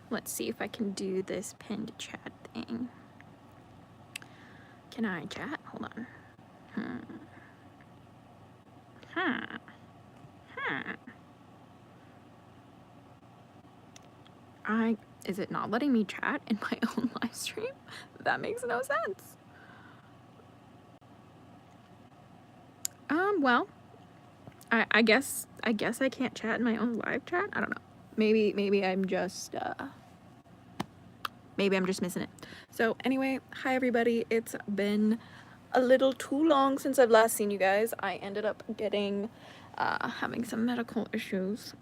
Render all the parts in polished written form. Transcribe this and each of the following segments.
Let's see if I can do this pinned chat thing. Can I chat? Hold on. Is it not letting me chat in my own live stream? That makes no sense. Well, I guess I can't chat in my own live chat. I don't know. Maybe I'm just missing it. So anyway, hi everybody. It's been a little too long since I've last seen you guys. I ended up having some medical issues,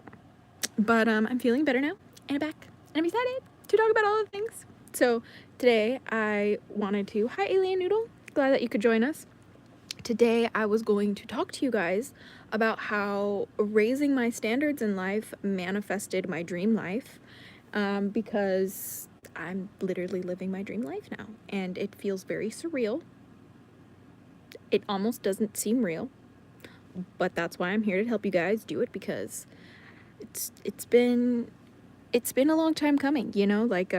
but I'm feeling better now, and I'm back, and I'm excited to talk about all the things. So today I wanted to, hi Alien Noodle, glad that you could join us. Today I was going to talk to you guys about how raising my standards in life manifested my dream life, because I'm literally living my dream life now, and it feels very surreal. It almost doesn't seem real, but that's why I'm here to help you guys do it, because it's been a long time coming, you know, like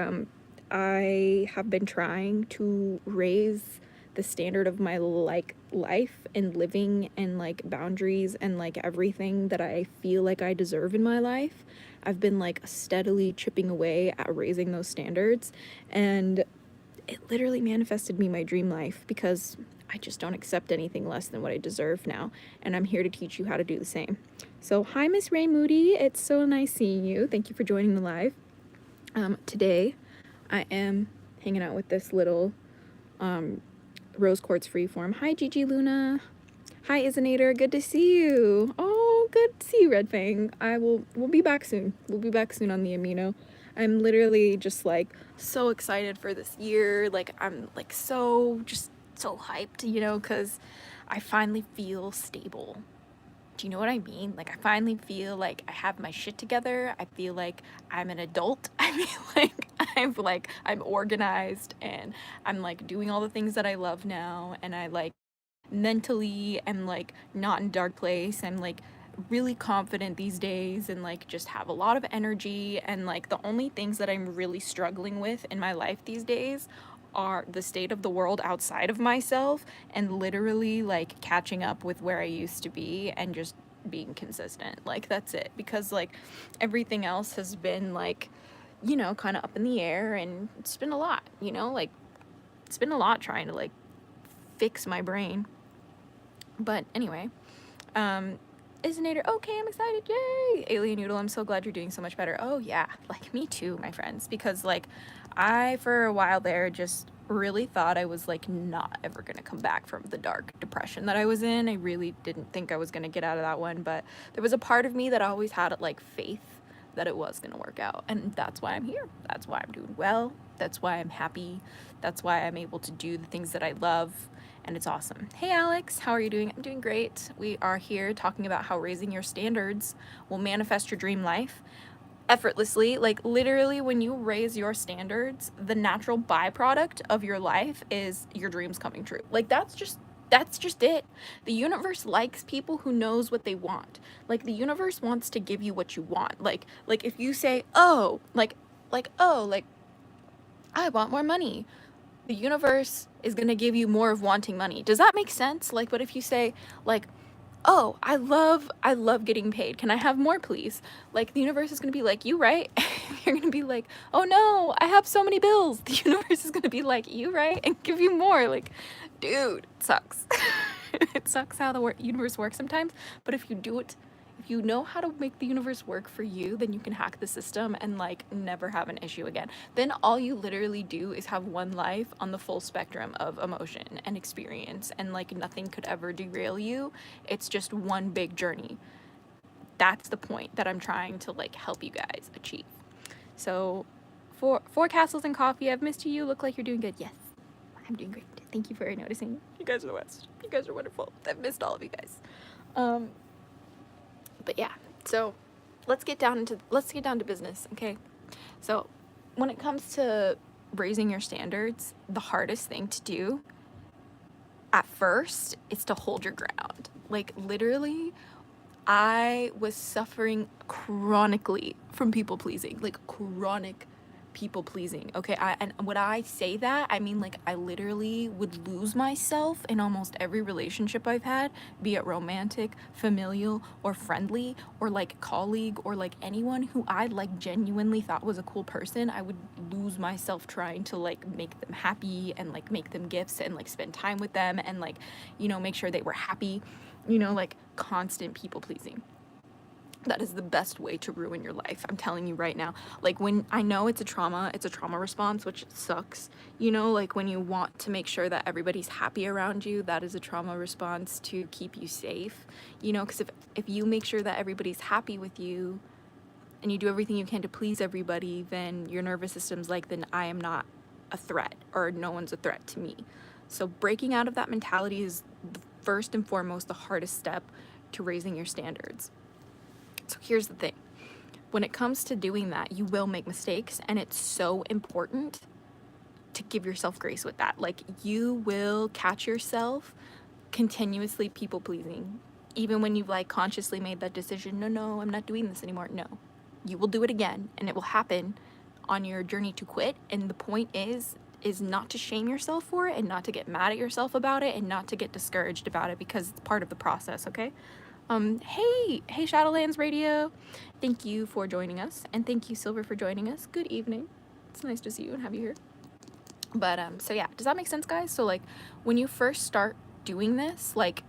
I have been trying to raise the standard of my life and living and like boundaries and like everything that I feel like I deserve in my life. I've been like steadily chipping away at raising those standards, and it literally manifested me my dream life, because I just don't accept anything less than what I deserve now, and I'm here to teach you how to do the same. So hi Miss Ray Moody, it's so nice seeing you. Thank you for joining the live. Today I am hanging out with this little rose quartz freeform. Hi Gigi Luna. Hi Isinator, good to see you. Oh, good to see you, Red Fang. We'll be back soon. We'll be back soon on the amino. I'm literally just like so excited for this year. Like I'm like so hyped, you know, because I finally feel stable. Do you know what I mean? Like I finally feel like I have my shit together. I feel like I'm an adult. I feel like I'm organized, and I'm like doing all the things that I love now, and I like mentally am like not in a dark place. I'm like really confident these days, and like just have a lot of energy, and like the only things that I'm really struggling with in my life these days are the state of the world outside of myself, and literally like catching up with where I used to be, and just being consistent. Like that's it, because like everything else has been like, you know, kind of up in the air, and it's been a lot, you know, like it's been a lot trying to like fix my brain. But anyway, Isinator, okay, I'm excited, yay! Alien Noodle, I'm so glad you're doing so much better. Oh yeah, like me too, my friends, because like I, for a while there, just really thought I was like not ever gonna come back from the dark depression that I was in. I really didn't think I was gonna get out of that one, but there was a part of me that always had like faith that it was gonna work out, and that's why I'm here. That's why I'm doing well. That's why I'm happy. That's why I'm able to do the things that I love, and it's awesome. Hey Alex, how are you doing? I'm doing great. We are here talking about how raising your standards will manifest your dream life effortlessly. Like literally, when you raise your standards, the natural byproduct of your life is your dreams coming true. Like that's just it. The universe likes people who knows what they want. Like the universe wants to give you what you want. Like if you say, oh, like I want more money, the universe is going to give you more of wanting money. Does that make sense? Like, but if you say like, oh, I love getting paid, can I have more please? Like the universe is going to be like, you right? You're going to be like, oh no, I have so many bills. The universe is going to be like, you right, and give you more. Like, dude, it sucks. It sucks how the universe works sometimes, but if you do it, if you know how to make the universe work for you, then you can hack the system and like never have an issue again. Then all you literally do is have one life on the full spectrum of emotion and experience, and like nothing could ever derail you. It's just one big journey. That's the point that I'm trying to like help you guys achieve. So four castles and coffee, I've missed you. Look like you're doing good. Yes, I'm doing great. Thank you for noticing. You guys are the best. You guys are wonderful. I've missed all of you guys. But yeah, so let's get down to business, okay? So when it comes to raising your standards, the hardest thing to do at first is to hold your ground. Like literally, I was suffering chronically from people pleasing, like chronic people pleasing. Okay, and when I say that, I mean like I literally would lose myself in almost every relationship I've had, be it romantic, familial, or friendly, or like colleague, or like anyone who I like genuinely thought was a cool person. I would lose myself trying to like make them happy and like make them gifts and like spend time with them and like, you know, make sure they were happy, you know, like constant people pleasing. That is the best way to ruin your life. I'm telling you right now. Like, when I know it's a trauma response, which sucks. You know, like when you want to make sure that everybody's happy around you, that is a trauma response to keep you safe. You know, because if you make sure that everybody's happy with you and you do everything you can to please everybody, then your nervous system's like, then I am not a threat, or no one's a threat to me. So breaking out of that mentality is first and foremost the hardest step to raising your standards. So here's the thing. When it comes to doing that, you will make mistakes, and it's so important to give yourself grace with that. Like, you will catch yourself continuously people pleasing, even when you've like consciously made that decision, no, I'm not doing this anymore. No, you will do it again, and it will happen on your journey to quit. And the point is not to shame yourself for it, and not to get mad at yourself about it, and not to get discouraged about it, because it's part of the process. Okay. Hey Shadowlands Radio, thank you for joining us, and thank you Silver for joining us. Good evening. It's nice to see you and have you here. But so yeah, does that make sense, guys? So like, when you first start doing this, like,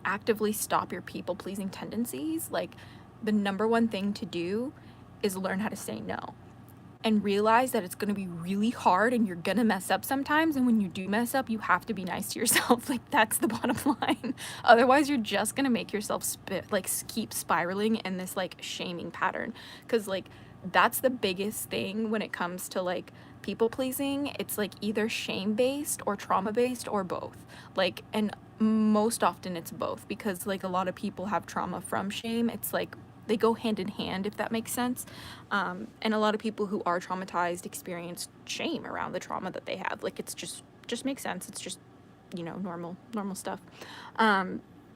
actively stop your people pleasing tendencies. Like, the number one thing to do is learn how to say no, and realize that it's going to be really hard and you're going to mess up sometimes. And when you do mess up, you have to be nice to yourself. Like, that's the bottom line. Otherwise, you're just going to make yourself keep spiraling in this like shaming pattern. Because like, that's the biggest thing when it comes to like people pleasing. It's like either shame based or trauma based or both. Like, and most often it's both, because like a lot of people have trauma from shame. It's like they go hand in hand, if that makes sense. And a lot of people who are traumatized experience shame around the trauma that they have. Like, it's just makes sense. It's just, you know, normal stuff.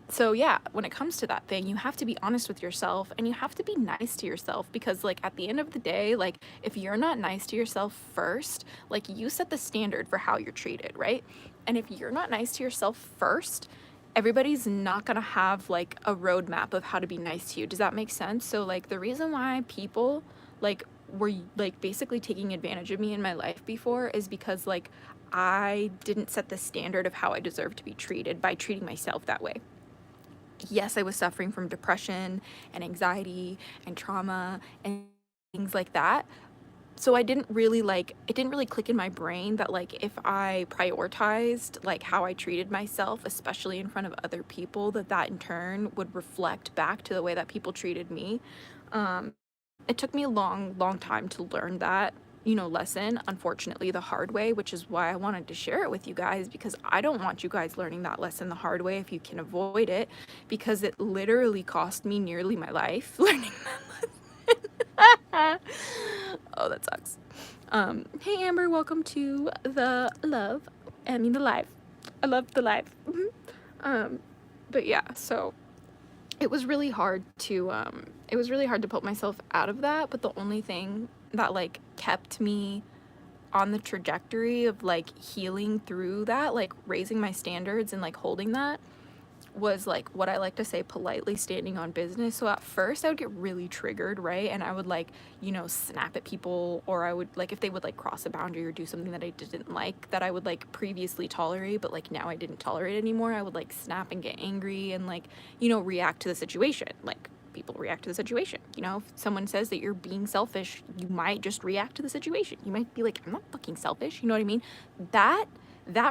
So yeah, when it comes to that thing, you have to be honest with yourself, and you have to be nice to yourself, because like at the end of the day, like, if you're not nice to yourself first, like, you set the standard for how you're treated, right? And if you're not nice to yourself first, everybody's not gonna have like a roadmap of how to be nice to you. Does that make sense? So like, the reason why people like were like basically taking advantage of me in my life before is because like I didn't set the standard of how I deserve to be treated by treating myself that way. Yes, I was suffering from depression and anxiety and trauma and things like that. So it didn't really click in my brain that like, if I prioritized like how I treated myself, especially in front of other people, that in turn would reflect back to the way that people treated me. It took me a long time to learn that, you know, lesson, unfortunately the hard way, which is why I wanted to share it with you guys, because I don't want you guys learning that lesson the hard way if you can avoid it, because it literally cost me nearly my life learning that lesson. Oh, that sucks. Hey Amber, welcome to the live. I love the live. But yeah, so it was really hard to put myself out of that, but the only thing that like kept me on the trajectory of like healing through that, like raising my standards and like holding that, was like what I like to say, politely standing on business. So at first I would get really triggered, right? And I would like, you know, snap at people, or I would like, if they would like cross a boundary or do something that I didn't like, that I would like previously tolerate, but like now I didn't tolerate anymore, I would like snap and get angry and like, you know, react to the situation. Like, people react to the situation. You know, if someone says that you're being selfish, you might just react to the situation. You might be like, I'm not fucking selfish. You know what I mean? That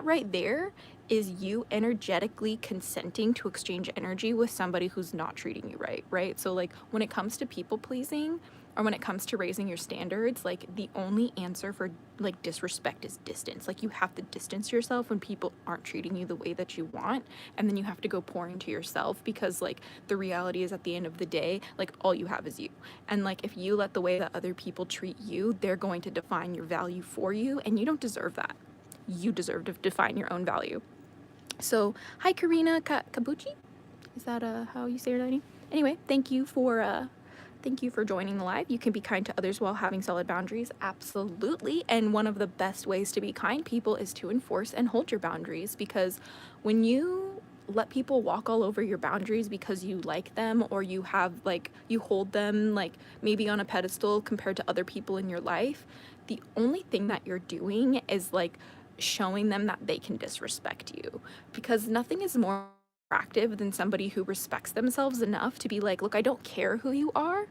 right there is you energetically consenting to exchange energy with somebody who's not treating you right, right? So like, when it comes to people pleasing, or when it comes to raising your standards, like, the only answer for like disrespect is distance. Like, you have to distance yourself when people aren't treating you the way that you want, and then you have to go pour into yourself, because like, the reality is, at the end of the day, like, all you have is you. And like, if you let the way that other people treat you, they're going to define your value for you, and you don't deserve that. You deserve to define your own value. So, hi Karina Kabuchi? Is that how you say your name? Anyway, thank you for Thank you for joining the live. You can be kind to others while having solid boundaries. Absolutely. And one of the best ways to be kind people is to enforce and hold your boundaries, because when you let people walk all over your boundaries because you like them, or you have like you hold them like maybe on a pedestal compared to other people in your life, the only thing that you're doing is like showing them that they can disrespect you, because nothing is more attractive than somebody who respects themselves enough to be like, look, I don't care who you are.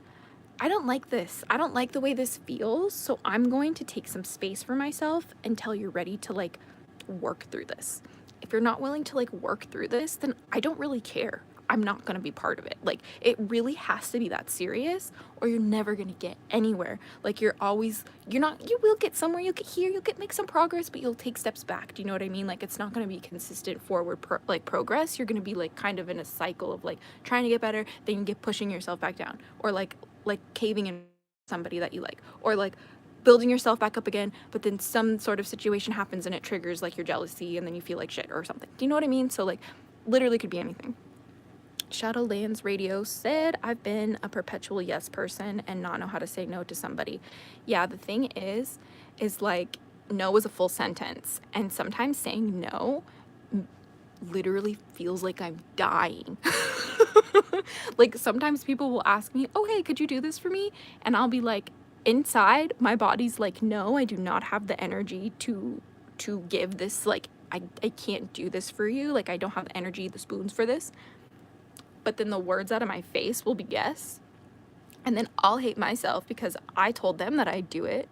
I don't like this. I don't like the way this feels. So I'm going to take some space for myself until you're ready to like work through this. If you're not willing to like work through this, then I don't really care. I'm not going to be part of it. Like, it really has to be that serious, or you're never going to get anywhere. Like, you will get somewhere, you'll get here, make some progress, but you'll take steps back. Do you know what I mean? Like, it's not going to be consistent forward progress. You're going to be like kind of in a cycle of like trying to get better, then you get pushing yourself back down, or like caving in somebody that you like, or like building yourself back up again, but then some sort of situation happens and it triggers like your jealousy, and then you feel like shit or something. Do you know what I mean? So like, literally could be anything. Shadowlands Radio said, I've been a perpetual yes person and not know how to say no to somebody. Yeah, the thing is like, no is a full sentence, and sometimes saying no literally feels like I'm dying. Like, sometimes people will ask me, oh, hey, could you do this for me? And I'll be like, inside, my body's like, no, I do not have the energy to give this. Like, I can't do this for you. Like, I don't have the energy, the spoons for this. But then the words out of my face will be yes. And then I'll hate myself because I told them that I'd do it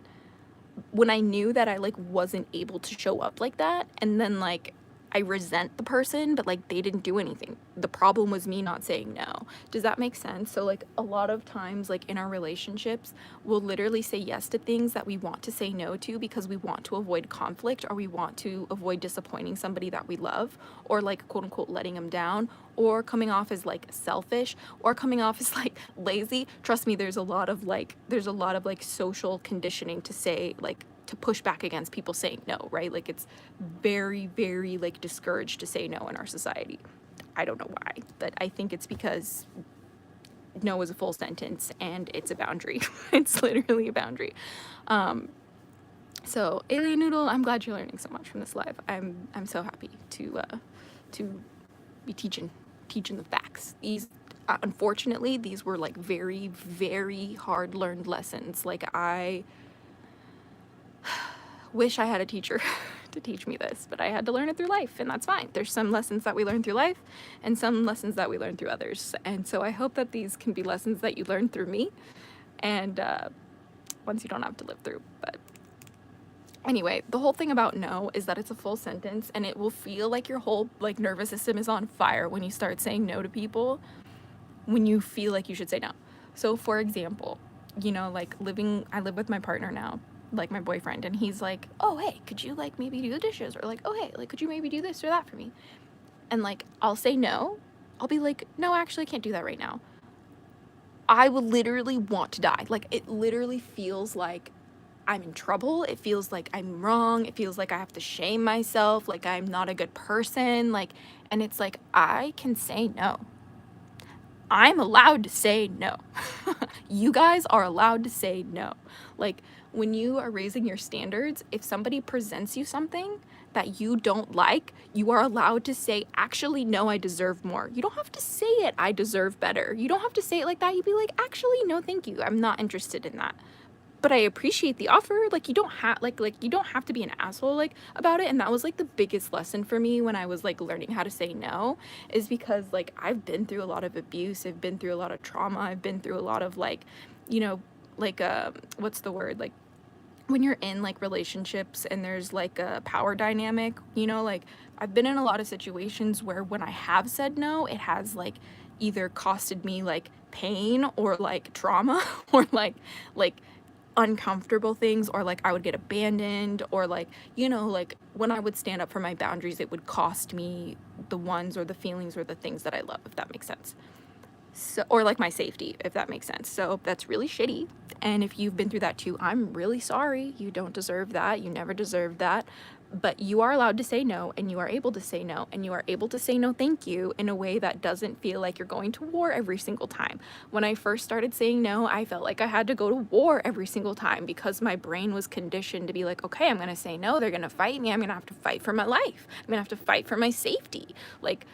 when I knew that I like wasn't able to show up like that. And then like, I resent the person, but like, they didn't do anything. The problem was me not saying no. Does that make sense? So like, a lot of times, like in our relationships, we'll literally say yes to things that we want to say no to because we want to avoid conflict, or we want to avoid disappointing somebody that we love, or like quote unquote letting them down, or coming off as like selfish, or coming off as like lazy. Trust me, there's a lot of like social conditioning to say like, to push back against people saying no, right? Like, it's very, very like discouraged to say no in our society. I don't know why, but I think it's because no is a full sentence and it's a boundary. It's literally a boundary. So Alien Noodle, I'm glad you're learning so much from this live. I'm so happy to be teaching the facts. These unfortunately, these were like very, very hard learned lessons. Like, I wish I had a teacher to teach me this, but I had to learn it through life, and that's fine. There's some lessons that we learn through life and some lessons that we learn through others. And so I hope that these can be lessons that you learn through me, and ones you don't have to live through. But anyway, the whole thing about no is that it's a full sentence, and it will feel like your whole like nervous system is on fire when you start saying no to people, when you feel like you should say no. So for example, you know, like I live with my partner now, like my boyfriend, and he's like, oh, hey, could you like maybe do the dishes? Or like, oh, hey, like, could you maybe do this or that for me? And like, I'll say no. I'll be like, no, actually I can't do that right now. I will literally want to die. Like, it literally feels like I'm in trouble. It feels like I'm wrong. It feels like I have to shame myself, like I'm not a good person. Like, and it's like, I can say no. I'm allowed to say no. You guys are allowed to say no. Like, when you are raising your standards, if somebody presents you something that you don't like, you are allowed to say, actually, no, I deserve more. You don't have to say it, I deserve better. You don't have to say it like that. You'd be like, actually, no, thank you. I'm not interested in that. But I appreciate the offer. Like, you don't have you don't have to be an asshole like about it. And that was like the biggest lesson for me when I was like learning how to say no, is because like, I've been through a lot of abuse, I've been through a lot of trauma, I've been through a lot of like, you know, like what's the word, like when you're in like relationships and there's like a power dynamic, you know, like I've been in a lot of situations where when I have said no, it has like either costed me like pain or like trauma or like uncomfortable things, or like I would get abandoned, or like, you know, like when I would stand up for my boundaries, it would cost me the ones or the feelings or the things that I love, if that makes sense. So, or like my safety, if that makes sense. So that's really shitty. And if you've been through that too, I'm really sorry. You don't deserve that. You never deserved that. But you are allowed to say no, and you are able to say no, and you are able to say no thank you in a way that doesn't feel like you're going to war every single time. When I first started saying no, I felt like I had to go to war every single time because my brain was conditioned to be like, okay, I'm going to say no, they're going to fight me, I'm going to have to fight for my life, I'm going to have to fight for my safety. Like,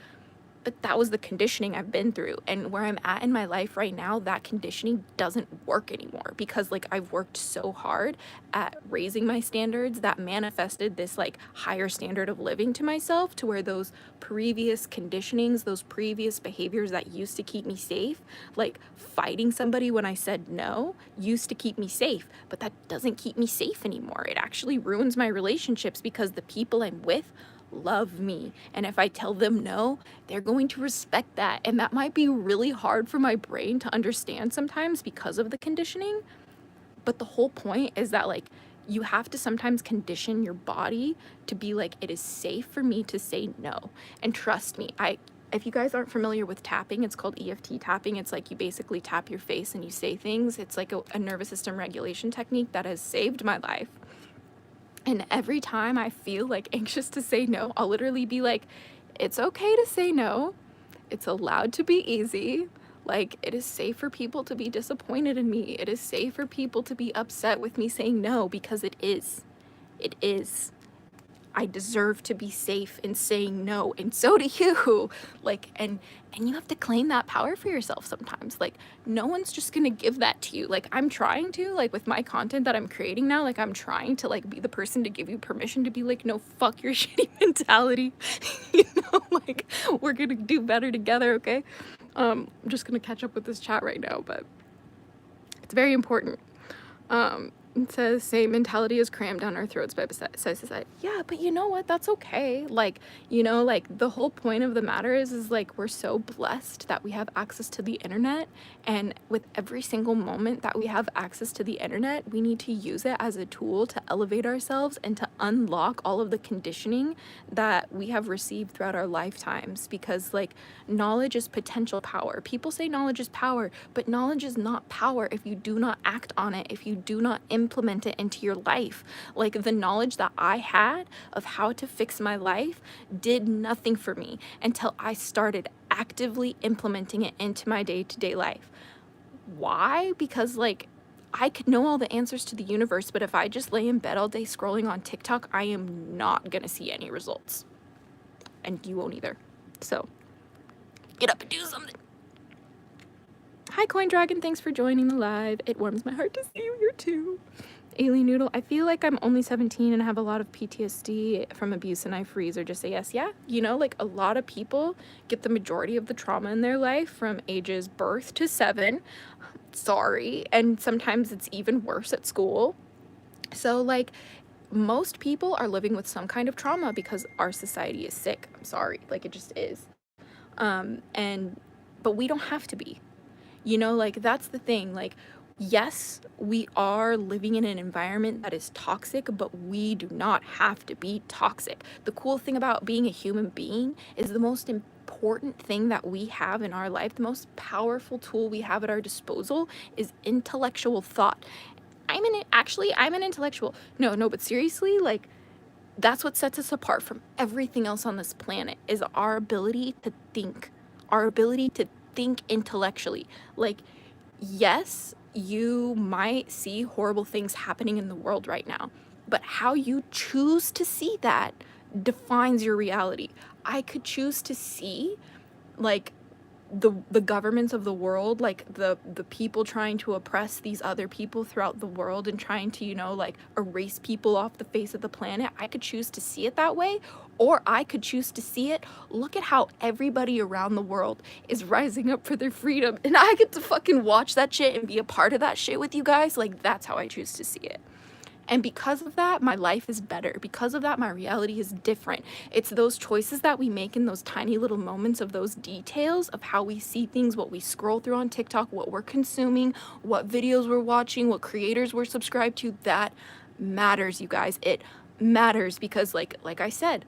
but that was the conditioning I've been through. And where I'm at in my life right now, that conditioning doesn't work anymore because like I've worked so hard at raising my standards that manifested this like higher standard of living to myself, to where those previous conditionings, those previous behaviors that used to keep me safe, like fighting somebody when I said no, used to keep me safe, but that doesn't keep me safe anymore. It actually ruins my relationships because the people I'm with love me, and if I tell them no, they're going to respect that. And that might be really hard for my brain to understand sometimes because of the conditioning, but the whole point is that like you have to sometimes condition your body to be like, it is safe for me to say no. And trust me, if you guys aren't familiar with tapping, it's called EFT tapping. It's like you basically tap your face and you say things. It's like a nervous system regulation technique that has saved my life. And every time I feel like anxious to say no, I'll literally be like, it's okay to say no. It's allowed to be easy. Like, it is safe for people to be disappointed in me. It is safe for people to be upset with me saying no, because it is. It is. I deserve to be safe in saying no, and so do you. Like, and you have to claim that power for yourself sometimes. Like, no one's just gonna give that to you. Like, I'm trying to, like, with my content that I'm creating now, like, I'm trying to, like, be the person to give you permission to be like, no, fuck your shitty mentality. You know, like, we're gonna do better together, okay? I'm just gonna catch up with this chat right now, but it's very important. It says, same mentality is crammed down our throats by society. Yeah, but you know what? That's okay. Like, you know, like the whole point of the matter is like we're so blessed that we have access to the internet. And with every single moment that we have access to the internet, we need to use it as a tool to elevate ourselves and to unlock all of the conditioning that we have received throughout our lifetimes. Because like knowledge is potential power. People say knowledge is power, but knowledge is not power if you do not act on it, if you do not implement it into your life. Like the knowledge that I had of how to fix my life did nothing for me until I started actively implementing it into my day-to-day life. Why? Because like I could know all the answers to the universe, but if I just lay in bed all day scrolling on TikTok, I am not gonna see any results. And you won't either. So get up and do something. Hi Coin Dragon, thanks for joining the live. It warms my heart to see you here too. Alien Noodle, I feel like I'm only 17 and have a lot of PTSD from abuse and I freeze or just say yes. Yeah, you know, like a lot of people get the majority of the trauma in their life from ages birth to 7. Sorry. And sometimes it's even worse at school. So like most people are living with some kind of trauma because our society is sick. I'm sorry. Like it just is. But we don't have to be. You know, like that's the thing. Like, yes, we are living in an environment that is toxic, but we do not have to be toxic. The cool thing about being a human being is the most important thing that we have in our life, the most powerful tool we have at our disposal is intellectual thought. I'm an intellectual. No, but seriously, like that's what sets us apart from everything else on this planet is our ability to think, our ability to think intellectually. Like, yes, you might see horrible things happening in the world right now, but how you choose to see that defines your reality. I could choose to see like the governments of the world, like the people trying to oppress these other people throughout the world and trying to, you know, like erase people off the face of the planet. I could choose to see it that way, or I could choose to see it, look at how everybody around the world is rising up for their freedom, and I get to fucking watch that shit and be a part of that shit with you guys. Like that's how I choose to see it. And because of that, my life is better. Because of that, my reality is different. It's those choices that we make in those tiny little moments of those details of how we see things, what we scroll through on TikTok, what we're consuming, what videos we're watching, what creators we're subscribed to. That matters, you guys. It matters because like I said,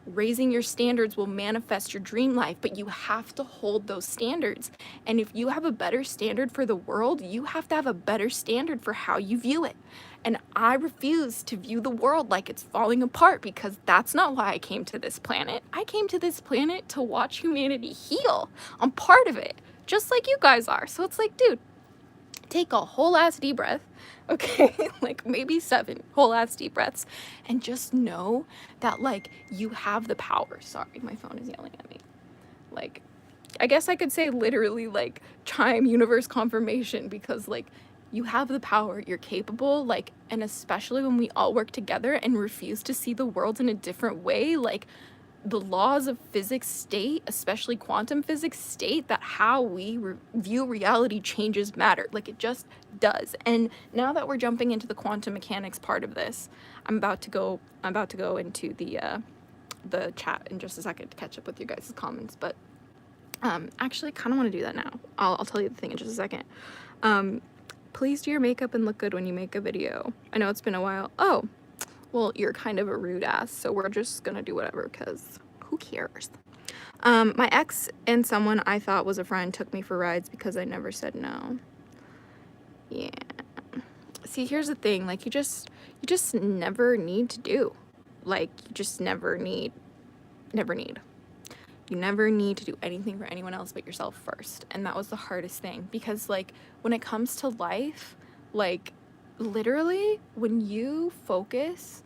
Raising your standards will manifest your dream life, but you have to hold those standards. And if you have a better standard for the world, you have to have a better standard for how you view it. And I refuse to view the world like it's falling apart, because that's not why I came to this planet. I came to this planet to watch humanity heal. I'm part of it, just like you guys are. So it's like, dude, take a whole ass deep breath, okay? Like maybe 7 whole ass deep breaths, and just know that like you have the power. Sorry, my phone is yelling at me. Like, I guess I could say literally like chime universe confirmation, because like you have the power, you're capable, like, and especially when we all work together and refuse to see the world in a different way, like the laws of physics state, especially quantum physics, state that how we view reality changes matter. Like it just does. And now that we're jumping into the quantum mechanics part of this, I'm about to go into the chat in just a second to catch up with your guys' comments. But actually, I kind of want to do that now. I'll tell you the thing in just a second. Please do your makeup and look good when you make a video. I know it's been a while. Oh, well, you're kind of a rude ass, so we're just gonna do whatever, because who cares? My ex and someone I thought was a friend took me for rides because I never said no. Yeah. See, here's the thing, like, you just never need to do. Like, you just never need. You never need to do anything for anyone else but yourself first. And that was the hardest thing, because, like, when it comes to life, like, literally, when you focus,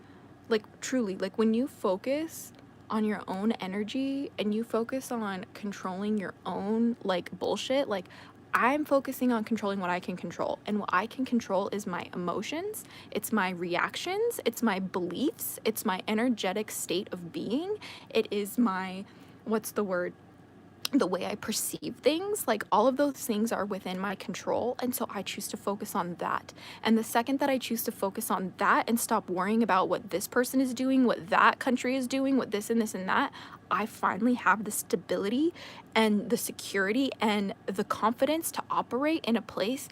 like, truly, like, when you focus on your own energy and you focus on controlling your own, like, bullshit, like, I'm focusing on controlling what I can control. And what I can control is my emotions, it's my reactions, it's my beliefs, it's my energetic state of being, it is my, what's the word? The way I perceive things. Like, all of those things are within my control, and so I choose to focus on that. And the second that I choose to focus on that and stop worrying about what this person is doing, what that country is doing, what this and this and that, I finally have the stability and the security and the confidence to operate in a place,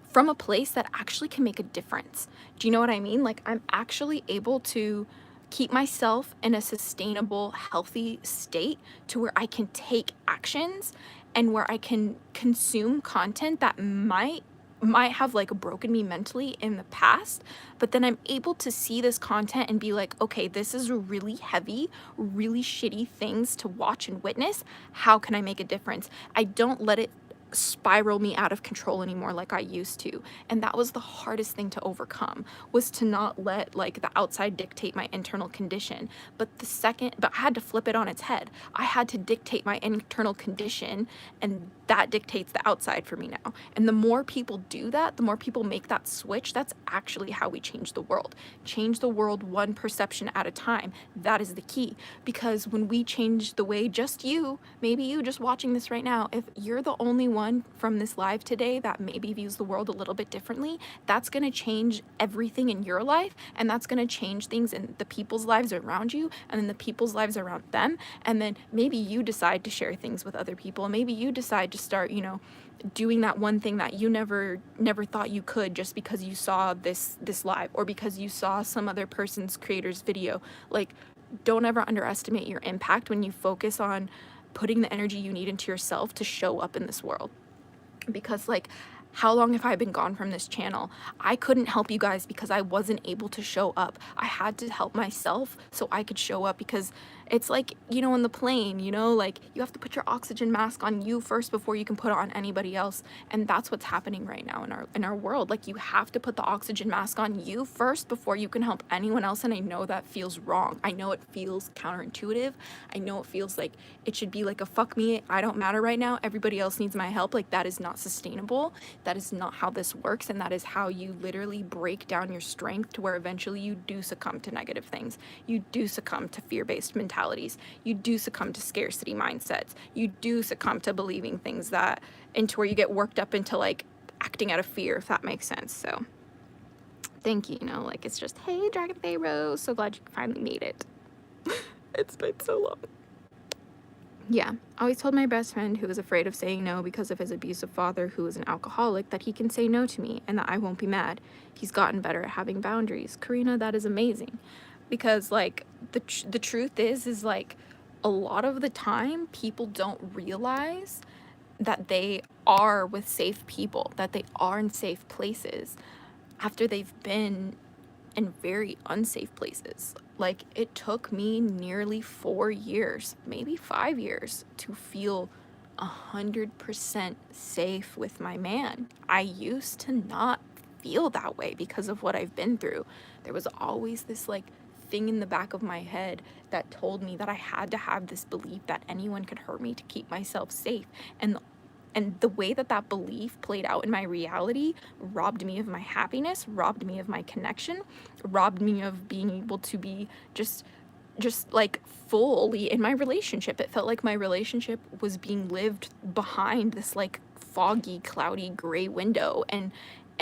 from a place that actually can make a difference. Do you know what I mean? Like, I'm actually able to keep myself in a sustainable, healthy state to where I can take actions and where I can consume content that might have like broken me mentally in the past, but then I'm able to see this content and be like, okay, this is really heavy, really shitty things to watch and witness. How can I make a difference? I don't let it spiral me out of control anymore like I used to. And that was the hardest thing to overcome, was to not let like the outside dictate my internal condition. But I had to flip it on its head. I had to dictate my internal condition, and that dictates the outside for me now. And the more people do that, the more people make that switch, that's actually how we change the world. Change the world one perception at a time. That is the key. Because when we change the way, just you, maybe you just watching this right now, if you're the only one from this live today that maybe views the world a little bit differently, that's going to change everything in your life, and that's going to change things in the people's lives around you, and then the people's lives around them. And then maybe you decide to share things with other people. Maybe you decide to start, you know, doing that one thing that you never thought you could, just because you saw this live, or because you saw some other person's creator's video. Like, don't ever underestimate your impact when you focus on putting the energy you need into yourself to show up in this world. Because, like, how long have I been gone from this channel? I couldn't help you guys because I wasn't able to show up. I had to help myself so I could show up, because it's like, you know, in the plane, you know, like, you have to put your oxygen mask on you first before you can put it on anybody else. And that's what's happening right now in our world. Like, you have to put the oxygen mask on you first before you can help anyone else. And I know that feels wrong. I know it feels counterintuitive. I know it feels like it should be like a fuck me, I don't matter right now, everybody else needs my help. Like, that is not sustainable. That is not how this works. And that is how you literally break down your strength, to where eventually you do succumb to negative things. You do succumb to fear-based mentalities. You do succumb to scarcity mindsets. You do succumb to believing things that, into where you get worked up into like acting out of fear, if that makes sense. So thank you, you know, like, it's just, hey, Dragon Pharaoh, so glad you finally made it. It's been so long. Yeah, I always told my best friend, who was afraid of saying no because of his abusive father, who was an alcoholic, that he can say no to me and that I won't be mad. He's gotten better at having boundaries. Karina, that is amazing. because like the truth is like a lot of the time people don't realize that they are with safe people, that they are in safe places after they've been in very unsafe places. Like it took me nearly 4 years, maybe 5 years, to feel 100% safe with my man. I used to not feel that way because of what I've been through. There was always this like thing in the back of my head that told me that I had to have this belief that anyone could hurt me to keep myself safe. And the way that that belief played out in my reality robbed me of my happiness, robbed me of my connection, robbed me of being able to be just like fully in my relationship. It felt like my relationship was being lived behind this like foggy, cloudy, gray window, and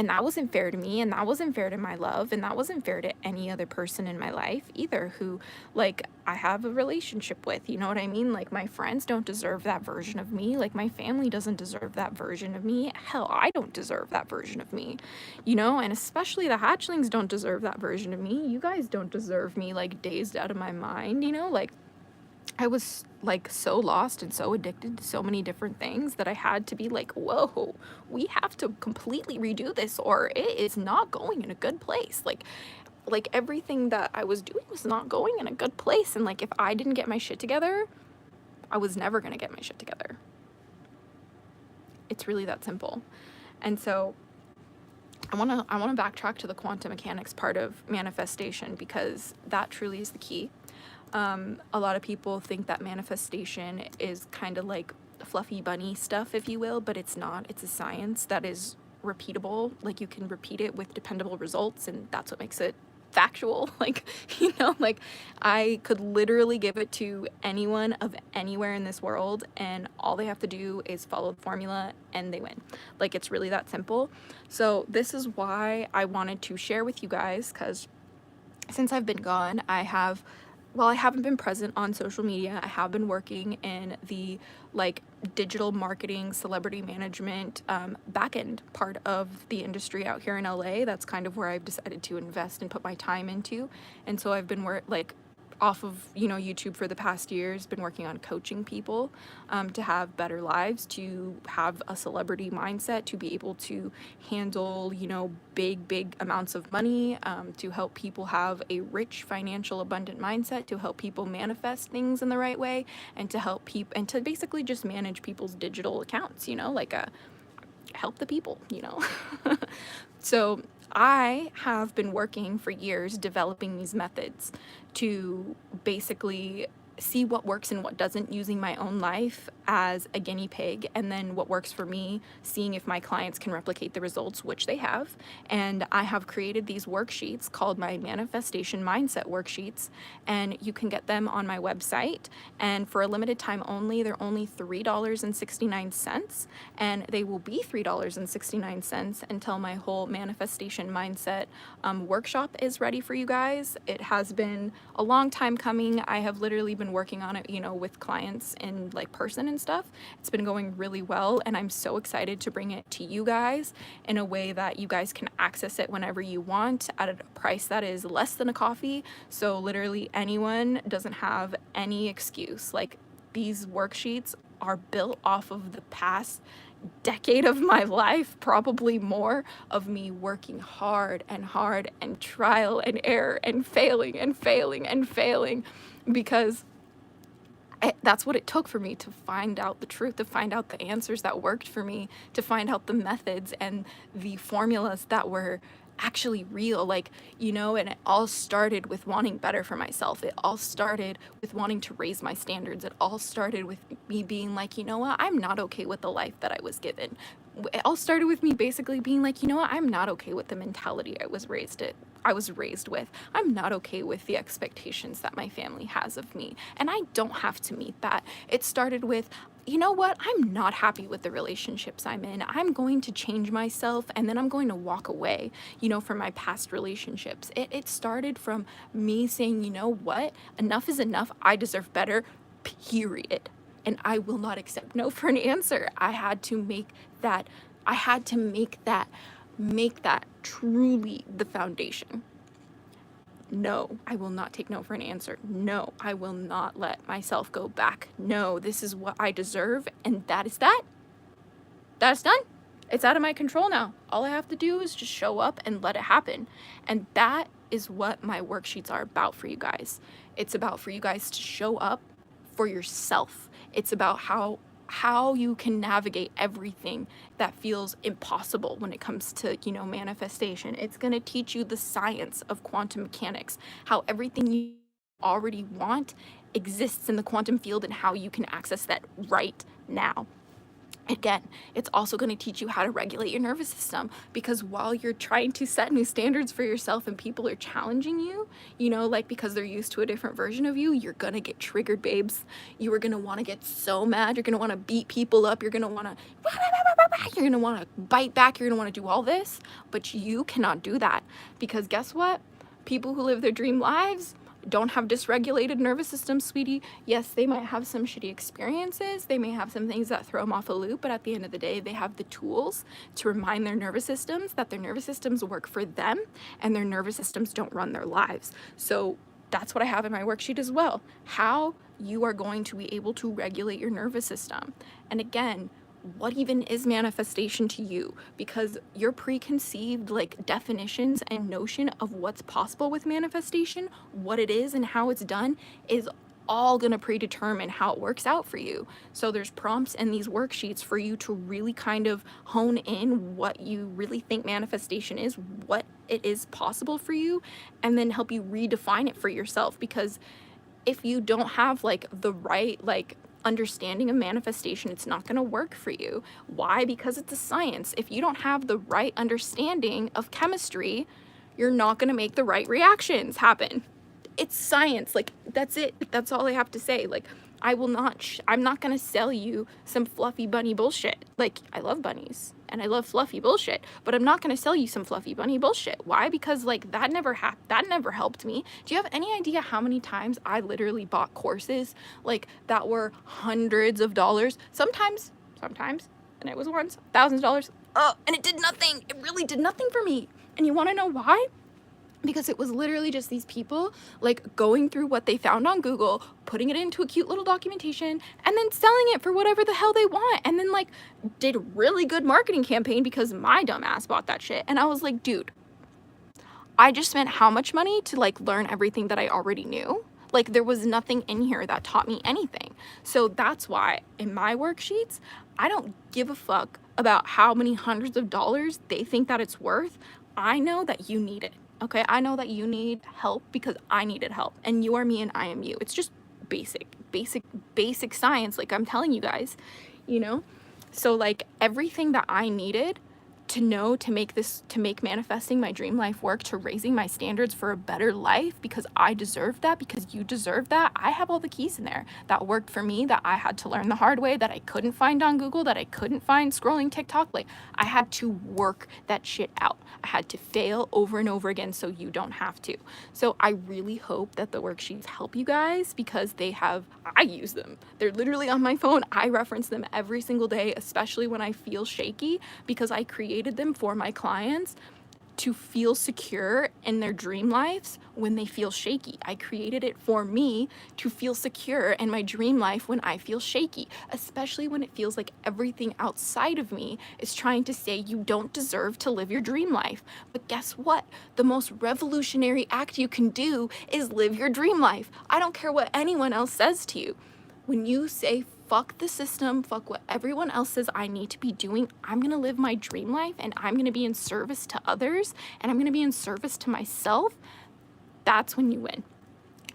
that wasn't fair to me, and that wasn't fair to my love, and that wasn't fair to any other person in my life either who like I have a relationship with. You know what I mean? Like my friends don't deserve that version of me. Like my family doesn't deserve that version of me. Hell, I don't deserve that version of me. You know, and especially the hatchlings don't deserve that version of me. You guys don't deserve me like dazed out of my mind, you know? Like I was like so lost and so addicted to so many different things that I had to be like, whoa, we have to completely redo this or it is not going in a good place. Like everything that I was doing was not going in a good place. And like if I didn't get my shit together, I was never gonna get my shit together. It's really that simple. And so I wanna backtrack to the quantum mechanics part of manifestation because that truly is the key. A lot of people think that manifestation is kind of like fluffy bunny stuff, if you will, but it's not. It's a science that is repeatable. Like you can repeat it with dependable results, and that's what makes it factual. Like, you know, like I could literally give it to anyone of anywhere in this world, and all they have to do is follow the formula and they win. Like, it's really that simple. So, this is why I wanted to share with you guys, because since I've been gone, I haven't been present on social media. I have been working in the like digital marketing, celebrity management, back end part of the industry out here in LA. That's kind of where I've decided to invest and put my time into. And so I've been off of YouTube for the past years, been working on coaching people to have better lives, to have a celebrity mindset, to be able to handle big amounts of money, to help people have a rich financial abundant mindset, to help people manifest things in the right way, and to help people and to basically just manage people's digital accounts, help the people. So I have been working for years developing these methods to basically see what works and what doesn't, using my own life as a guinea pig, and then what works for me, seeing if my clients can replicate the results, which they have. And I have created these worksheets called my manifestation mindset worksheets, and you can get them on my website. And for a limited time only, they're only $3.69, and they will be $3.69 until my whole manifestation mindset workshop is ready for you guys. It has been a long time coming. I have literally been working on it, with clients in like person and stuff. It's been going really well, and I'm so excited to bring it to you guys in a way that you guys can access it whenever you want at a price that is less than a coffee. So literally anyone doesn't have any excuse. Like, these worksheets are built off of the past decade of my life, probably more, of me working hard and trial and error and failing and failing and failing, because that's what it took for me to find out the truth, to find out the answers that worked for me, to find out the methods and the formulas that were actually real. And it all started with wanting better for myself. It all started with wanting to raise my standards. It all started with me being like, you know what, I'm not okay with the life that I was given. It all started with me basically being like, you know what, I'm not okay with the mentality I was raised with. I'm not okay with the expectations that my family has of me, and I don't have to meet that. It started with, you know what, I'm not happy with the relationships I'm in. I'm going to change myself, and then I'm going to walk away, from my past relationships. It started from me saying, you know what, enough is enough. I deserve better, period. And I will not accept no for an answer. I had to make that truly the foundation. No, I will not take no for an answer. No, I will not let myself go back. No, this is what I deserve, and that is that. That's done. It's out of my control now. All I have to do is just show up and let it happen. And that is what my worksheets are about for you guys. It's about for you guys to show up for yourself. It's about how you can navigate everything that feels impossible when it comes to, manifestation. It's going to teach you the science of quantum mechanics, how everything you already want exists in the quantum field and how you can access that right now. Again, it's also going to teach you how to regulate your nervous system, because while you're trying to set new standards for yourself and people are challenging you, because they're used to a different version of you, you're going to get triggered, babes. You are going to want to get so mad. You're going to want to beat people up. You're going to want to bite back. You're going to want to do all this, but you cannot do that, because guess what? People who live their dream lives don't have dysregulated nervous systems, sweetie. Yes, they might have some shitty experiences. They may have some things that throw them off a loop, but at the end of the day, they have the tools to remind their nervous systems that their nervous systems work for them and their nervous systems don't run their lives. So that's what I have in my worksheet as well. How you are going to be able to regulate your nervous system. And again, what even is manifestation to you? Because your preconceived definitions and notion of what's possible with manifestation, what it is and how it's done, is all going to predetermine how it works out for you. So there's prompts in these worksheets for you to really kind of hone in what you really think manifestation is, what it is possible for you, and then help you redefine it for yourself. Because if you don't have the right understanding of manifestation, it's not going to work for you. Why? Because it's a science. If you don't have the right understanding of chemistry, you're not going to make the right reactions happen. It's science. That's it. That's all I have to say. I'm not going to sell you some fluffy bunny bullshit. I love bunnies and I love fluffy bullshit, but I'm not going to sell you some fluffy bunny bullshit. Why? Because that never helped me. Do you have any idea how many times I literally bought courses that were hundreds of dollars, sometimes, and it was once thousands of dollars, and it did nothing. It really did nothing for me. And you want to know why? Because it was literally just these people going through what they found on Google, putting it into a cute little documentation, and then selling it for whatever the hell they want. And then did really good marketing campaign because my dumb ass bought that shit. And I was like, dude, I just spent how much money to learn everything that I already knew? There was nothing in here that taught me anything. So that's why in my worksheets, I don't give a fuck about how many hundreds of dollars they think that it's worth. I know that you need it. Okay, I know that you need help because I needed help, and you are me and I am you. It's just basic science, I'm telling you guys, So everything that I needed to know to make manifesting my dream life work, to raising my standards for a better life, because I deserve that, because you deserve that. I have all the keys in there that worked for me, that I had to learn the hard way, that I couldn't find on Google, that I couldn't find scrolling TikTok. I had to work that shit out. I had to fail over and over again so you don't have to. So I really hope that the worksheets help you guys, because I use them. They're literally on my phone. I reference them every single day, especially when I feel shaky, because I created them for my clients to feel secure in their dream lives when they feel shaky. I created it for me to feel secure in my dream life when I feel shaky, especially when it feels like everything outside of me is trying to say you don't deserve to live your dream life. But guess what? The most revolutionary act you can do is live your dream life. I don't care what anyone else says to you. When you say, fuck the system, fuck what everyone else says I need to be doing, I'm going to live my dream life, and I'm going to be in service to others, and I'm going to be in service to myself, that's when you win.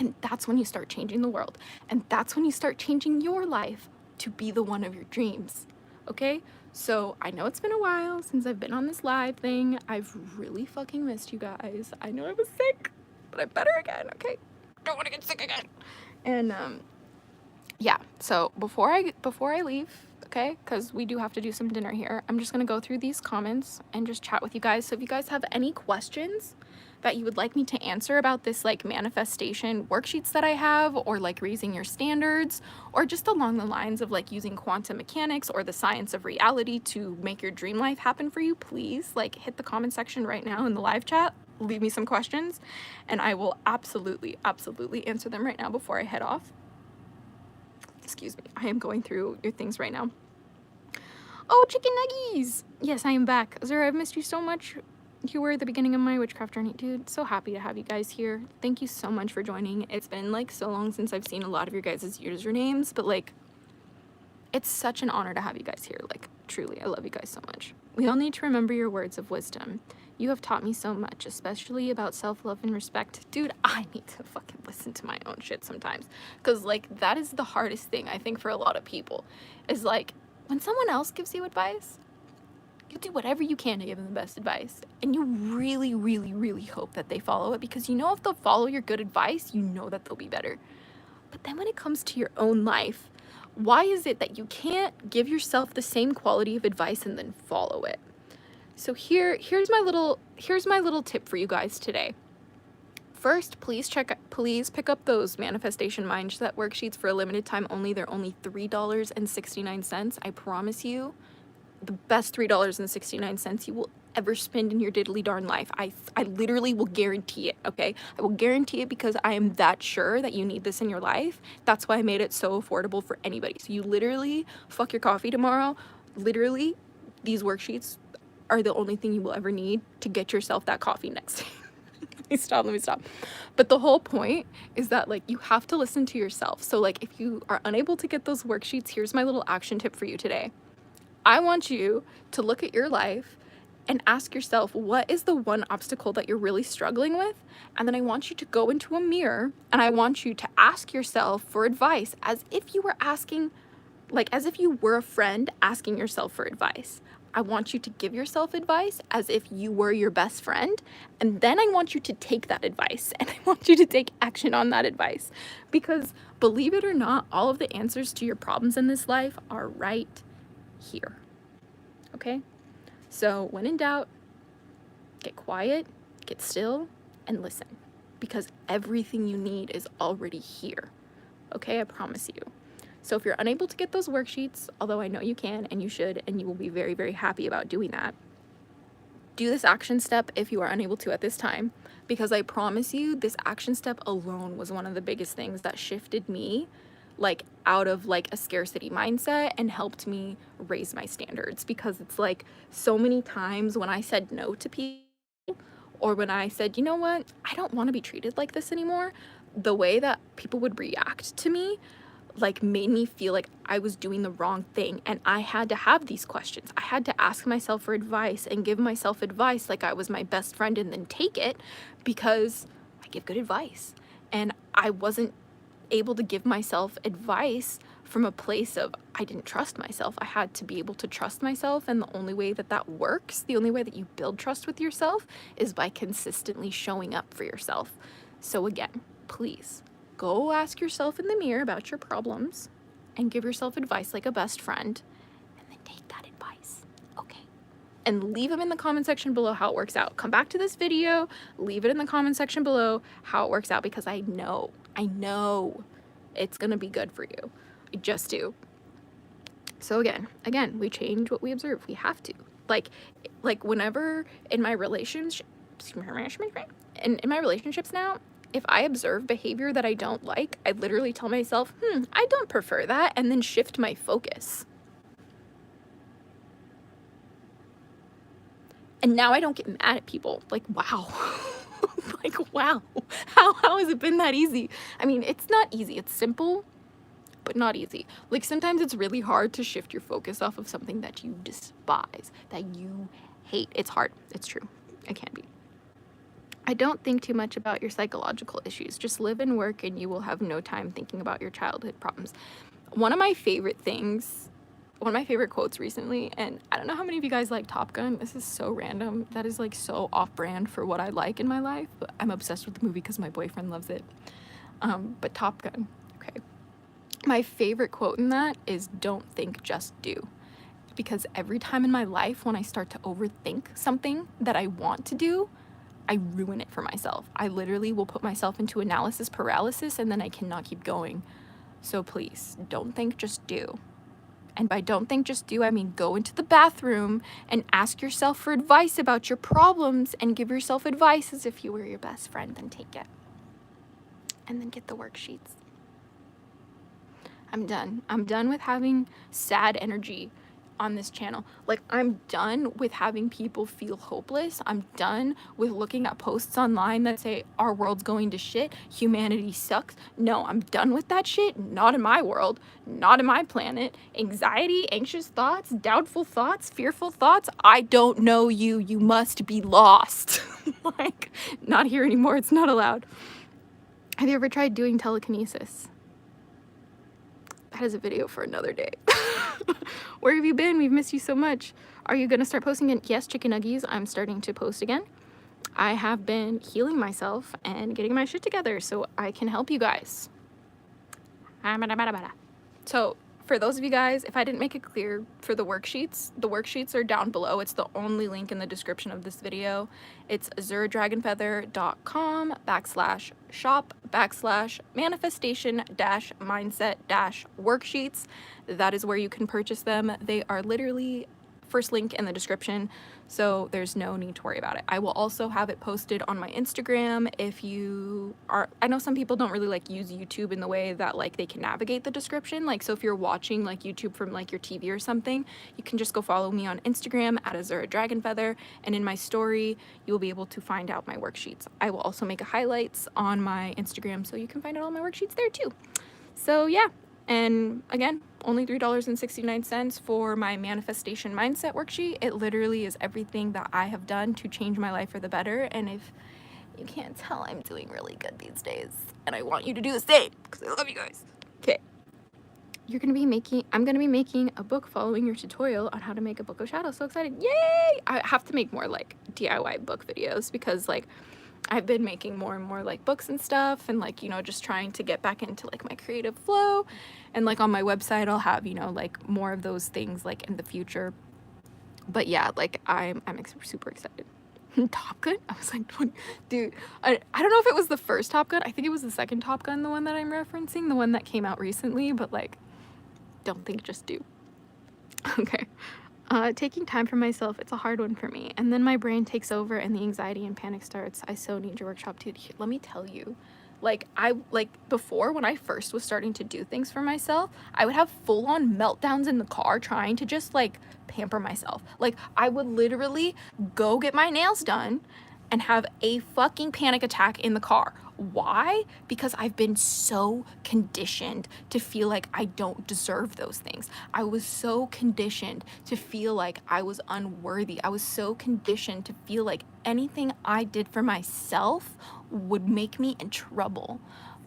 And that's when you start changing the world. And that's when you start changing your life to be the one of your dreams. Okay? So I know it's been a while since I've been on this live thing. I've really fucking missed you guys. I know I was sick, but I'm better again. Okay? Don't want to get sick again. And, yeah, so before I leave, okay, because we do have to do some dinner here, I'm just going to go through these comments and just chat with you guys. So if you guys have any questions that you would like me to answer about this manifestation worksheets that I have, or raising your standards, or just along the lines of using quantum mechanics or the science of reality to make your dream life happen for you, please hit the comment section right now in the live chat. leave me some questions, and I will absolutely answer them right now before I head off. Excuse me, I am going through your things right now. Oh, chicken nuggies! Yes, I am back. Zara, I've missed you so much. You were at the beginning of my witchcraft journey. Dude, so happy to have you guys here. Thank you so much for joining. It's been like so long since I've seen a lot of your guys' usernames, but like, it's such an honor to have you guys here. Like, truly, I love you guys so much. We all need to remember your words of wisdom. You have taught me so much, especially about self-love and respect. Dude, I need to fucking listen to my own shit sometimes. Because, like, that is the hardest thing, I think, for a lot of people. Is, like, when someone else gives you advice, you do whatever you can to give them the best advice. And you really, really, really hope that they follow it. Because you know if they'll follow your good advice, you know that they'll be better. But then when it comes to your own life, why is it that you can't give yourself the same quality of advice and then follow it? So here's my little tip for you guys today. First, please pick up those manifestation mindset worksheets for a limited time only. They're only $3.69. I promise you, the best $3.69 you will ever spend in your diddly darn life. I literally will guarantee it, okay? I will guarantee it because I am that sure that you need this in your life. That's why I made it so affordable for anybody. So you literally fuck your coffee tomorrow. Literally, these worksheets are the only thing you will ever need to get yourself that coffee next time. Let me stop. But the whole point is that, like, you have to listen to yourself. So, like, if you are unable to get those worksheets, here's my little action tip for you today. I want you to look at your life and ask yourself, what is the one obstacle that you're really struggling with? And then I want you to go into a mirror and I want you to ask yourself for advice as if you were asking, like, as if you were a friend asking yourself for advice. I want you to give yourself advice as if you were your best friend. And then I want you to take that advice and I want you to take action on that advice. Because believe it or not, all of the answers to your problems in this life are right here. Okay? So when in doubt, get quiet, get still, and listen. Because everything you need is already here. Okay? I promise you. So if you're unable to get those worksheets, although I know you can and you should, and you will be very, very happy about doing that, do this action step if you are unable to at this time, because I promise you this action step alone was one of the biggest things that shifted me, like, out of like a scarcity mindset and helped me raise my standards. Because it's like so many times when I said no to people, or when I said, you know what, I don't want to be treated like this anymore, the way that people would react to me like made me feel like I was doing the wrong thing. And I had to have these questions. I had to ask myself for advice and give myself advice like I was my best friend and then take it, because I give good advice. And I wasn't able to give myself advice from a place of I didn't trust myself. I had to be able to trust myself. And the only way that that works, the only way that you build trust with yourself is by consistently showing up for yourself. So again, please, go ask yourself in the mirror about your problems and give yourself advice like a best friend, and then take that advice, okay? And leave them in the comment section below how it works out. Come back to this video, leave it in the comment section below how it works out, because I know it's gonna be good for you. I just do. So again, we change what we observe. We have to. Like whenever in my relationships now, if I observe behavior that I don't like, I literally tell myself, I don't prefer that, and then shift my focus. And now I don't get mad at people. Like, wow. Like, wow. How has it been that easy? I mean, it's not easy. It's simple, but not easy. Like, sometimes it's really hard to shift your focus off of something that you despise, that you hate. It's hard. It's true. It can be. I don't think too much about your psychological issues. Just live and work and you will have no time thinking about your childhood problems. One of my favorite quotes recently, and I don't know how many of you guys like Top Gun. This is so random. That is like so off-brand for what I like in my life, but I'm obsessed with the movie because my boyfriend loves it. But Top Gun, okay. My favorite quote in that is, don't think, just do. Because every time in my life when I start to overthink something that I want to do, I ruin it for myself. I literally will put myself into analysis paralysis and then I cannot keep going. So please, don't think, just do. And by don't think, just do, I mean go into the bathroom and ask yourself for advice about your problems and give yourself advice as if you were your best friend, and take it. And then get the worksheets. I'm done. I'm done with having sad energy on this channel. Like, I'm done with having people feel hopeless. I'm done with looking at posts online that say our world's going to shit, humanity sucks. No, I'm done with that shit. Not in my world, not in my planet. Anxiety, anxious thoughts, doubtful thoughts, fearful thoughts. I don't know you. You must be lost. Like, not here anymore. It's not allowed. Have you ever tried doing telekinesis? That is a video for another day. Where have you been? We've missed you so much. Are you gonna start posting again? Yes, chicken nuggies, I'm starting to post again. I have been healing myself and getting my shit together so I can help you guys. So for those of you guys, if I didn't make it clear, for the worksheets are down below. It's the only link in the description of this video. It's azuradragonfeather.com/shop/manifestation-mindset-worksheets. That is where you can purchase them. They are literally first link in the description, so there's no need to worry about it. I will also have it posted on my Instagram if you are, I know some people don't really like use YouTube in the way that like they can navigate the description. Like, so if you're watching like YouTube from like your TV or something, you can just go follow me on Instagram at azuradragonfeather, and in my story you will be able to find out my worksheets. I will also make a highlights on my Instagram so you can find out all my worksheets there too. So yeah. And again, only $3.69 for my manifestation mindset worksheet. It literally is everything that I have done to change my life for the better. And if you can't tell, I'm doing really good these days. And I want you to do the same because I love you guys. Okay. I'm going to be making a book following your tutorial on how to make a book of shadows. So excited. Yay! I have to make more like DIY book videos because like I've been making more and more like books and stuff, and like, you know, just trying to get back into like my creative flow. And like on my website I'll have, you know, like more of those things like in the future. But yeah, like I'm super excited. Top Gun? I was like, dude, I don't know if it was the first Top Gun. I think it was the second Top Gun, the one that I'm referencing, the one that came out recently, but like, don't think, just do. Okay. Taking time for myself, it's a hard one for me. And then my brain takes over and the anxiety and panic starts. I so need your workshop, dude. Let me tell you, like, before, when I first was starting to do things for myself, I would have full-on meltdowns in the car trying to just, like, pamper myself. Like, I would literally go get my nails done and have a fucking panic attack in the car. Why? Because I've been so conditioned to feel like I don't deserve those things. I was so conditioned to feel like I was unworthy. I was so conditioned to feel like anything I did for myself would make me in trouble.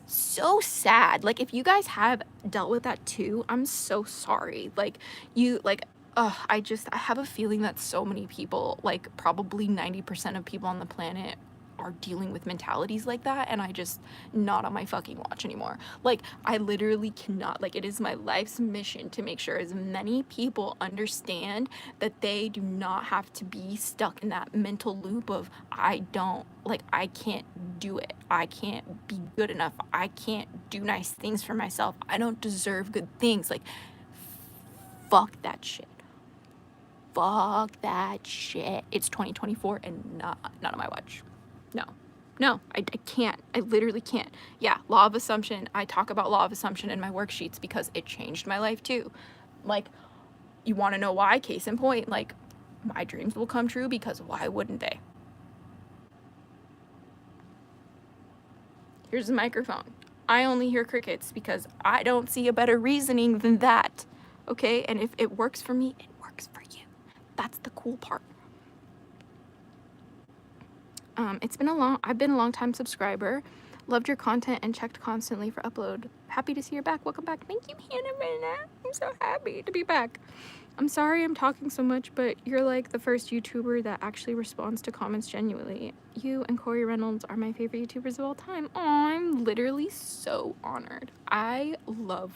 So sad. Like, if you guys have dealt with that too, I'm so sorry. Like, I have a feeling that so many people, like probably 90% of people on the planet, are dealing with mentalities like that, and I just not on my fucking watch anymore. Like, I literally cannot, like, it is my life's mission to make sure as many people understand that they do not have to be stuck in that mental loop of I can't do it, I can't be good enough, I can't do nice things for myself, I don't deserve good things. Like, fuck that shit. Fuck that shit. It's 2024 and not on my watch. No, I can't. I literally can't. Yeah, law of assumption. I talk about law of assumption in my worksheets because it changed my life too. Like, you want to know why? Case in point, like, my dreams will come true because why wouldn't they? Here's the microphone. I only hear crickets because I don't see a better reasoning than that. Okay? And if it works for me, it works for you. That's the cool part. I've been a long time subscriber. Loved your content and checked constantly for upload. Happy to see you're back. Welcome back. Thank you, Hannah. I'm so happy to be back. I'm sorry I'm talking so much, but you're like the first YouTuber that actually responds to comments genuinely. You and Corey Reynolds are my favorite YouTubers of all time. Aw, I'm literally so honored. I love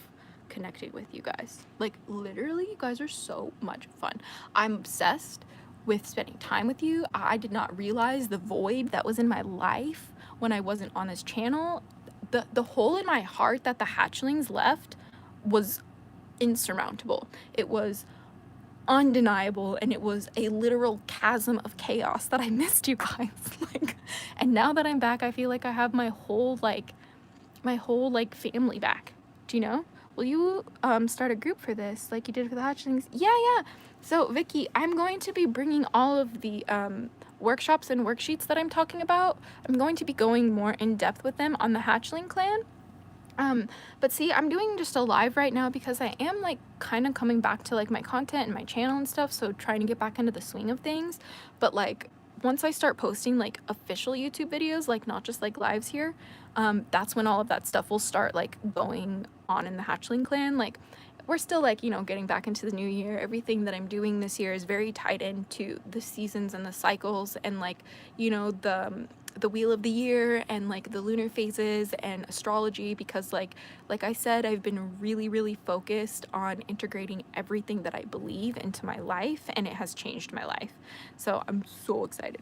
connecting with you guys. Like, literally, you guys are so much fun. I'm obsessed with spending time with you. I did not realize the void that was in my life when I wasn't on this channel. The hole in my heart that the hatchlings left was insurmountable. It was undeniable, and it was a literal chasm of chaos that I missed you guys. Like, and now that I'm back, I feel like I have my whole family back. Do you know? Will you start a group for this like you did for the hatchlings? Yeah. So Vicky, I'm going to be bringing all of the workshops and worksheets that I'm talking about. I'm going to be going more in depth with them on the hatchling clan. But see, I'm doing just a live right now because I am like kind of coming back to like my content and my channel and stuff, so trying to get back into the swing of things. But like once I start posting like official YouTube videos, like not just like lives here, that's when all of that stuff will start like going on in the hatchling clan. Like we're still like, you know, getting back into the new year. Everything that I'm doing this year is very tied into the seasons and the cycles, and like, you know, the wheel of the year and like the lunar phases and astrology, because like I said, I've been really focused on integrating everything that I believe into my life, and it has changed my life. So I'm so excited.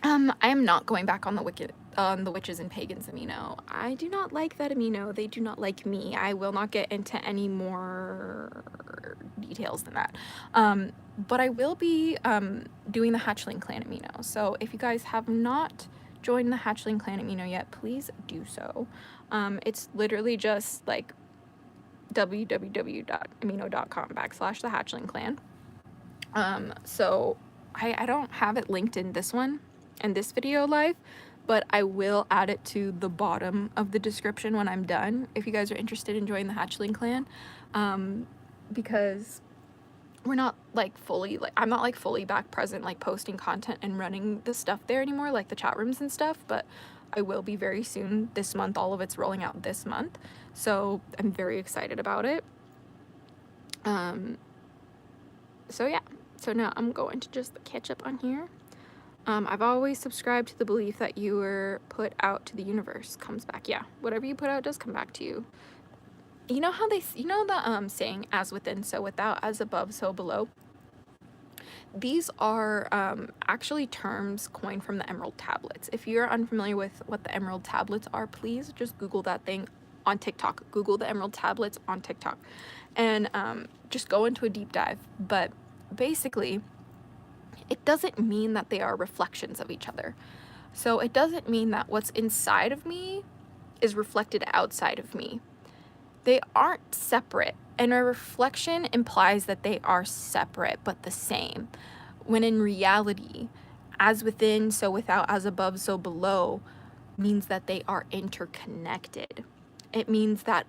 I am not going back on the witches and pagans amino. I do not like that amino. They do not like me. I will not get into any more details than that. But I will be doing the hatchling clan amino. So if you guys have not joined the hatchling clan amino yet, please do so. It's literally just like www.amino.com/the hatchling clan. So I don't have it linked in this one and this video live, but I will add it to the bottom of the description when I'm done if you guys are interested in joining the hatchling clan, because we're not like fully, like I'm not like fully back present like posting content and running the stuff there anymore, like the chat rooms and stuff, but I will be very soon this month. All of it's rolling out this month, so I'm very excited about it. So yeah, so now I'm going to just catch up on here. I've always subscribed to the belief that you were put out to the universe comes back. Yeah, whatever you put out does come back to you. You know how the saying, as within, so without, as above, so below? These are actually terms coined from the Emerald Tablets. If you're unfamiliar with what the Emerald Tablets are, please just Google that thing on TikTok. Google the Emerald Tablets on TikTok and just go into a deep dive. But basically, it doesn't mean that they are reflections of each other. So it doesn't mean that what's inside of me is reflected outside of me. They aren't separate, and a reflection implies that they are separate but the same, when in reality, as within, so without, as above, so below, means that they are interconnected. It means that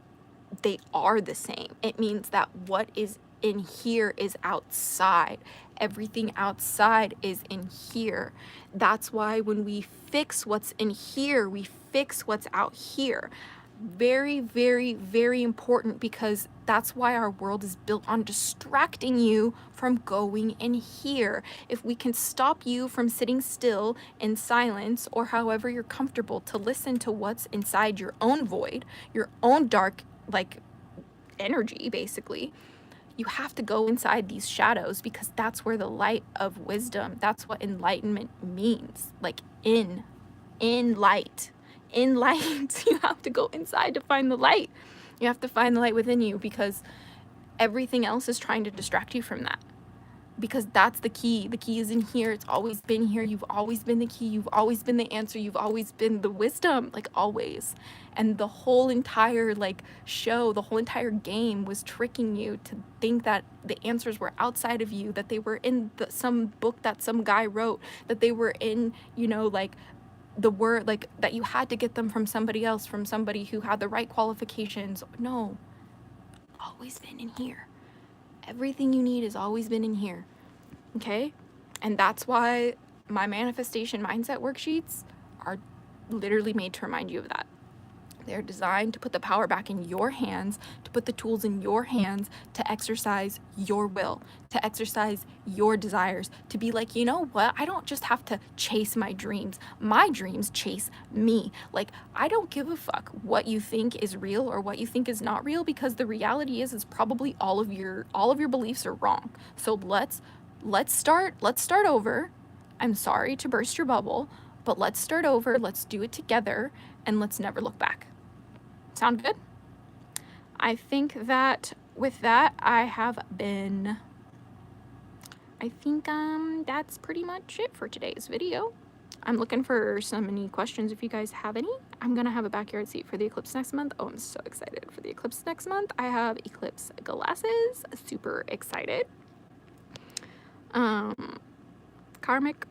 they are the same. It means that what is in here is outside. Everything outside is in here. That's why when we fix what's in here, we fix what's out here. Very, very, very important, because that's why our world is built on distracting you from going in here. If we can stop you from sitting still in silence, or however you're comfortable, to listen to what's inside your own void, your own dark, like, energy, basically, you have to go inside these shadows, because that's where the light of wisdom, that's what enlightenment means. Like in light. In light, you have to go inside to find the light. You have to find the light within you, because everything else is trying to distract you from that. Because that's the key. The key is in here. It's always been here. You've always been the key. You've always been the answer. You've always been the wisdom, like always. And the whole entire like show, the whole entire game was tricking you to think that the answers were outside of you, that they were in some book that some guy wrote, that they were in, you know, like the word, like that you had to get them from somebody else, from somebody who had the right qualifications. No, always been in here. Everything you need has always been in here. Okay? And that's why my manifestation mindset worksheets are literally made to remind you of that. They're designed to put the power back in your hands, to put the tools in your hands, to exercise your will, to exercise your desires, to be like, you know what? I don't just have to chase my dreams. My dreams chase me. Like, I don't give a fuck what you think is real or what you think is not real, because the reality is probably all of your beliefs are wrong. So let's start over. I'm sorry to burst your bubble, but let's start over. Let's do it together, and let's never look back. Sound good? I think that with that, I think that's pretty much it for today's video. I'm looking for any questions if you guys have any. I'm gonna have a backyard seat for the eclipse next month. Oh, I'm so excited for the eclipse next month. I have eclipse glasses, super excited. Karmic,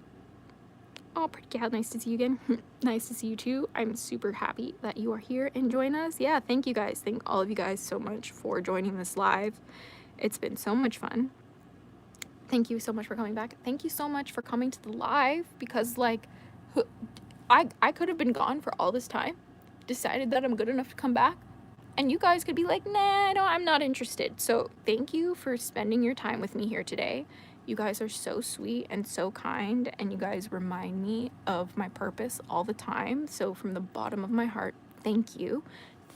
oh, pretty gal, nice to see you again. Nice to see you too. I'm super happy that you are here and join us. Yeah, thank you guys. Thank all of you guys so much for joining this live. It's been so much fun. Thank you so much for coming back. Thank you so much for coming to the live, because like I could have been gone for all this time, decided that I'm good enough to come back, and you guys could be like, nah, no, I'm not interested. So thank you for spending your time with me here today. You guys are so sweet and so kind, and you guys remind me of my purpose all the time. So from the bottom of my heart, thank you.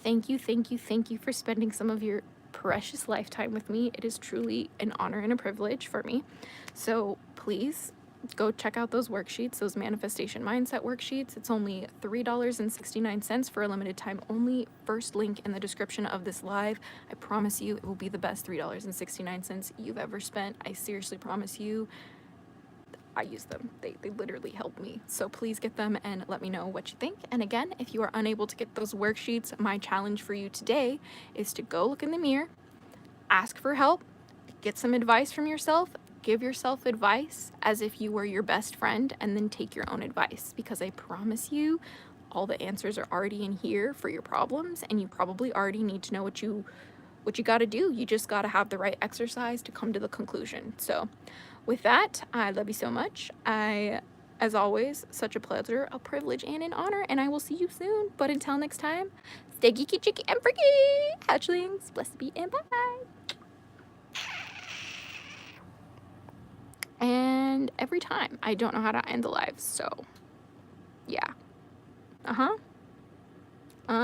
Thank you, thank you, thank you for spending some of your precious lifetime with me. It is truly an honor and a privilege for me. So please go check out those worksheets, those manifestation mindset worksheets. It's only $3.69 for a limited time only. First link in the description of this live. I promise you it will be the best $3.69 you've ever spent. I seriously promise you. I use them. They literally help me. So please get them and let me know what you think. And again, if you are unable to get those worksheets, my challenge for you today is to go look in the mirror, ask for help, get some advice from yourself, give yourself advice as if you were your best friend, and then take your own advice, because I promise you all the answers are already in here for your problems, and you probably already need to know what you got to do. You just got to have the right exercise to come to the conclusion. So with that, I love you so much. As always, such a pleasure, a privilege, and an honor, and I will see you soon. But until next time, stay geeky, cheeky, and freaky, hatchlings. Blessed be, and bye. And every time, I don't know how to end the live, so yeah.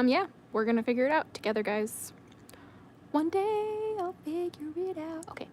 Yeah, we're gonna figure it out together, guys. One day I'll figure it out. Okay.